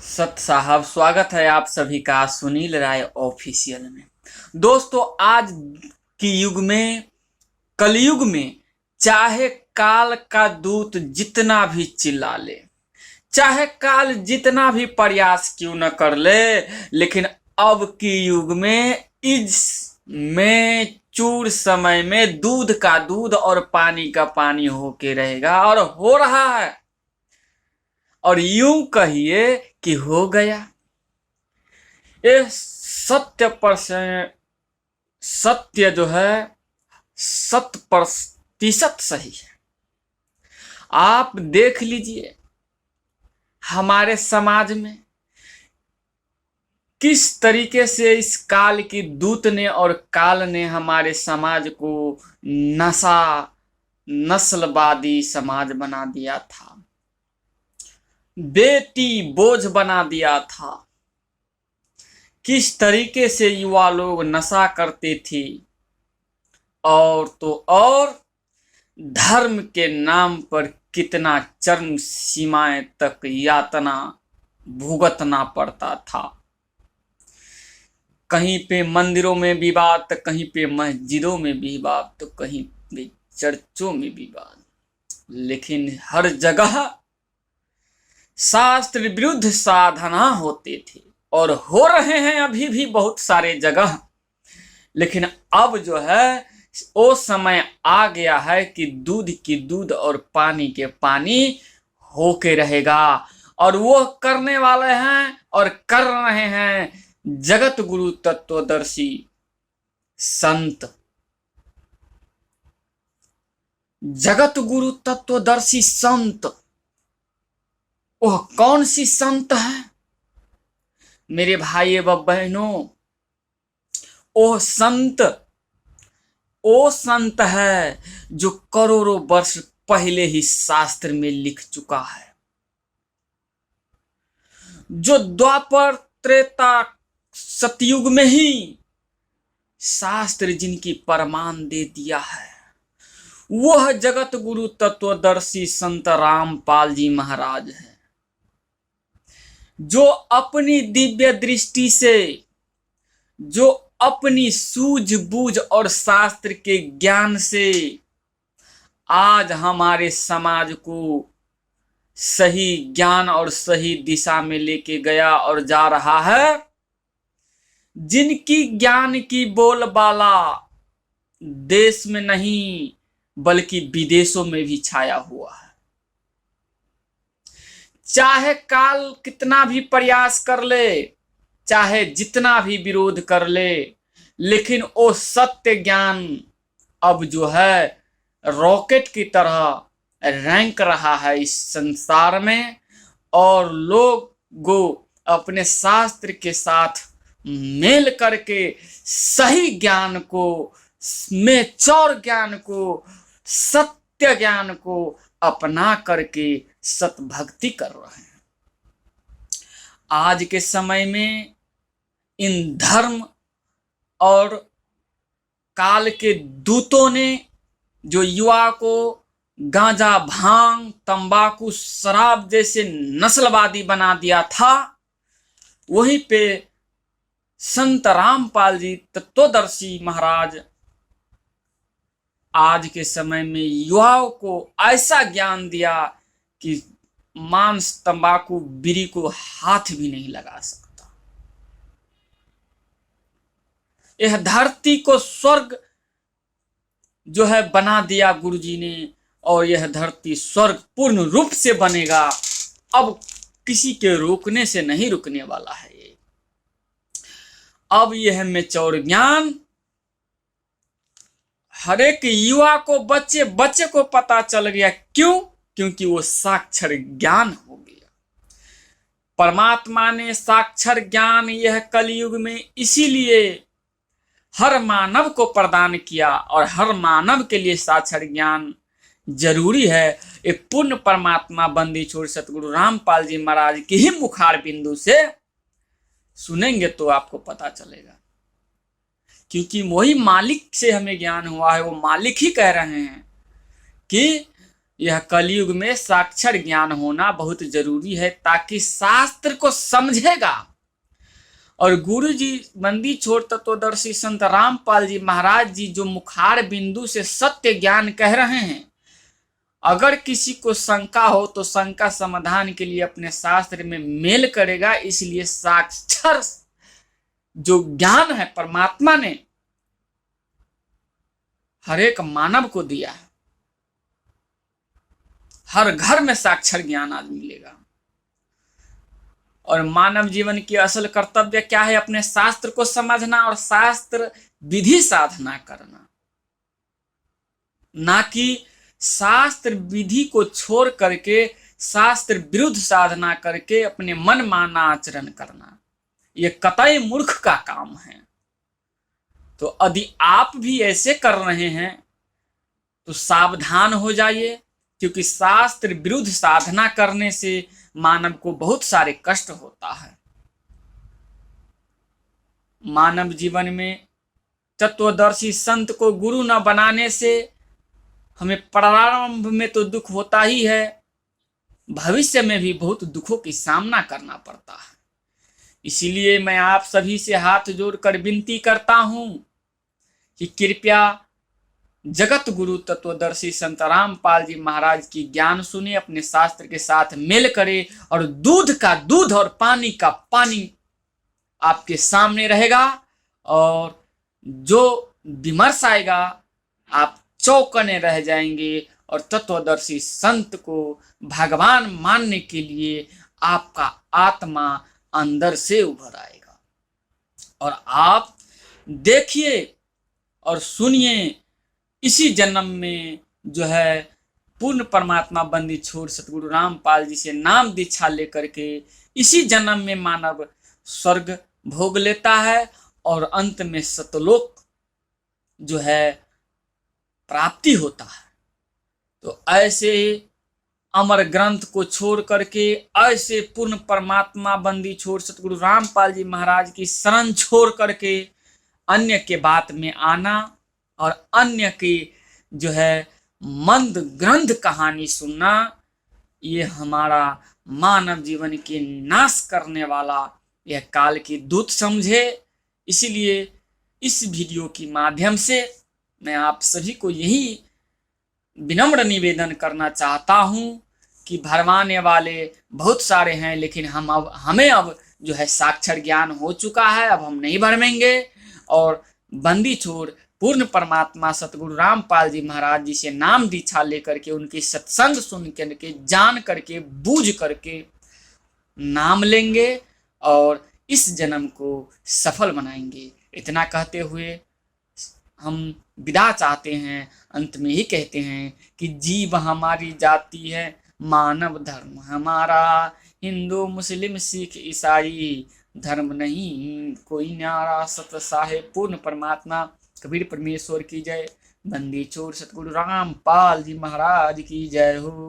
सत साहब, स्वागत है आप सभी का सुनील राय ऑफिशियल में। दोस्तों, आज की युग में, कलयुग में, चाहे काल का दूत जितना भी चिल्ला ले, चाहे काल जितना भी प्रयास क्यों न कर ले, लेकिन अब की युग में इस में चूर समय में दूध का दूध और पानी का पानी होके रहेगा और हो रहा है। और यूं कहिए कि हो गया। ये 100% सत्य जो है, 100% सही है। आप देख लीजिए हमारे समाज में किस तरीके से इस काल की दूत ने और काल ने हमारे समाज को नस्लवादी समाज बना दिया था, बेटी बोझ बना दिया था। किस तरीके से युवा लोग नशा करते थे और तो और धर्म के नाम पर कितना चरम सीमाएं तक यातना भुगतना पड़ता था। कहीं पे मंदिरों में विवाद, तो कहीं पे मस्जिदों में विवाद, तो कहीं पे चर्चों में विवाद, लेकिन हर जगह शास्त्र विरुद्ध साधना होते थे और हो रहे हैं अभी भी बहुत सारे जगह। लेकिन अब जो है वो समय आ गया है कि दूध की दूध और पानी के पानी होके रहेगा। और वो करने वाले हैं और कर रहे हैं जगत गुरु तत्वदर्शी संत। जगत गुरु तत्वदर्शी संत, वह कौन सी संत है मेरे भाई एवं बहनों? वो संत है जो करोड़ों वर्ष पहले ही शास्त्र में लिख चुका है, जो द्वापर त्रेता सतयुग में ही शास्त्र जिनकी प्रमाण दे दिया है। वह जगत गुरु तत्वदर्शी संत रामपाल जी महाराज है, जो अपनी दिव्य दृष्टि से, जो अपनी सूझबूझ और शास्त्र के ज्ञान से आज हमारे समाज को सही ज्ञान और सही दिशा में लेके गया और जा रहा है। जिनकी ज्ञान की बोलबाला देश में नहीं बल्कि विदेशों में भी छाया हुआ है। चाहे काल कितना भी प्रयास कर ले, चाहे जितना भी विरोध कर ले, लेकिन वो सत्य ज्ञान अब जो है रॉकेट की तरह रैंक रहा है इस संसार में। और लोगों अपने शास्त्र के साथ मेल करके सही ज्ञान को, मेचौर ज्ञान को, सत्य ज्ञान को अपना करके सतभक्ति कर रहे हैं। आज के समय में इन धर्म और काल के दूतों ने जो युवा को गांजा, भांग, तंबाकू, शराब जैसे नस्लवादी बना दिया था, वहीं पे संत रामपाल जी तत्वदर्शी महाराज आज के समय में युवाओं को ऐसा ज्ञान दिया कि मांस, तंबाकू, बीड़ी को हाथ भी नहीं लगा सकता। यह धरती को स्वर्ग जो है बना दिया गुरुजी ने, और यह धरती स्वर्ग पूर्ण रूप से बनेगा। अब किसी के रोकने से नहीं रुकने वाला है ये। अब यह मेचौर ज्ञान हर एक युवा को, बच्चे को पता चल गया। क्यों? क्योंकि वो साक्षर ज्ञान हो गया। परमात्मा ने साक्षर ज्ञान यह कलयुग में इसीलिए हर मानव को प्रदान किया, और हर मानव के लिए साक्षर ज्ञान जरूरी है। एक पूर्ण परमात्मा बंदी छोड़ सतगुरु रामपाल जी महाराज की ही मुखार बिंदु से सुनेंगे तो आपको पता चलेगा। क्योंकि वही मालिक से हमें ज्ञान हुआ है। वो मालिक ही कह रहे हैं कि यह कलयुग में साक्षर ज्ञान होना बहुत जरूरी है, ताकि शास्त्र को समझेगा। और गुरु जी बंदी छोड़ तत्वदर्शी संत रामपाल जी महाराज जी जो मुखार बिंदु से सत्य ज्ञान कह रहे हैं, अगर किसी को शंका हो तो शंका समाधान के लिए अपने शास्त्र में मेल करेगा। इसलिए साक्षर जो ज्ञान है परमात्मा ने हर एक मानव को दिया है। हर घर में साक्षर ज्ञान आज मिलेगा। और मानव जीवन की असल कर्तव्य क्या है? अपने शास्त्र को समझना और शास्त्र विधि साधना करना, ना कि शास्त्र विधि को छोड़ करके शास्त्र विरुद्ध साधना करके अपने मन माना आचरण करना। यह कतई मूर्ख का काम है। तो यदि आप भी ऐसे कर रहे हैं तो सावधान हो जाइए, क्योंकि शास्त्र विरुद्ध साधना करने से मानव को बहुत सारे कष्ट होता है। मानव जीवन में तत्वदर्शी संत को गुरु न बनाने से हमें प्रारंभ में तो दुख होता ही है, भविष्य में भी बहुत दुखों की सामना करना पड़ता है। इसीलिए मैं आप सभी से हाथ जोड़कर विनती करता हूं कि कृपया जगत गुरु तत्वदर्शी संत रामपाल जी महाराज की ज्ञान सुने, अपने शास्त्र के साथ मेल करे, और दूध का दूध और पानी का पानी आपके सामने रहेगा। और जो विमर्श आएगा आप चौकने रह जाएंगे, और तत्वदर्शी संत को भगवान मानने के लिए आपका आत्मा अंदर से उभर आएगा। और आप देखिए और सुनिए, इसी जन्म में जो है पूर्ण परमात्मा बंदी छोड़ सतगुरु रामपाल जी से नाम दीक्षा लेकर के इसी जन्म में मानव स्वर्ग भोग लेता है, और अंत में सतलोक जो है प्राप्ति होता है। तो ऐसे अमर ग्रंथ को छोड़ करके, ऐसे पूर्ण परमात्मा बंदी छोड़ सतगुरु रामपाल जी महाराज की शरण छोड़ करके अन्य के बात में आना और अन्य की जो है मंद ग्रंथ कहानी सुनना, ये हमारा मानव जीवन के नाश करने वाला यह काल की दूत समझे। इसीलिए इस वीडियो के माध्यम से मैं आप सभी को यही विनम्र निवेदन करना चाहता हूं कि भरमाने वाले बहुत सारे हैं, लेकिन हमें अब जो है साक्षर ज्ञान हो चुका है, अब हम नहीं भरमेंगे। और बंदी छोड़ पूर्ण परमात्मा सतगुरु रामपाल जी महाराज जी से नाम दीक्षा लेकर के, उनकी सत्संग सुन करके, जान करके, बूझ करके नाम लेंगे और इस जन्म को सफल बनाएंगे। इतना कहते हुए हम विदा चाहते हैं। अंत में ही कहते हैं कि जीव हमारी जाति है, मानव धर्म हमारा, हिंदू मुस्लिम सिख ईसाई धर्म नहीं कोई न्यारा। सत साहेब पूर्ण परमात्मा कबीर परमेश्वर की जय। बंदी छोड़ सतगुरु रामपाल जी महाराज की जय हो।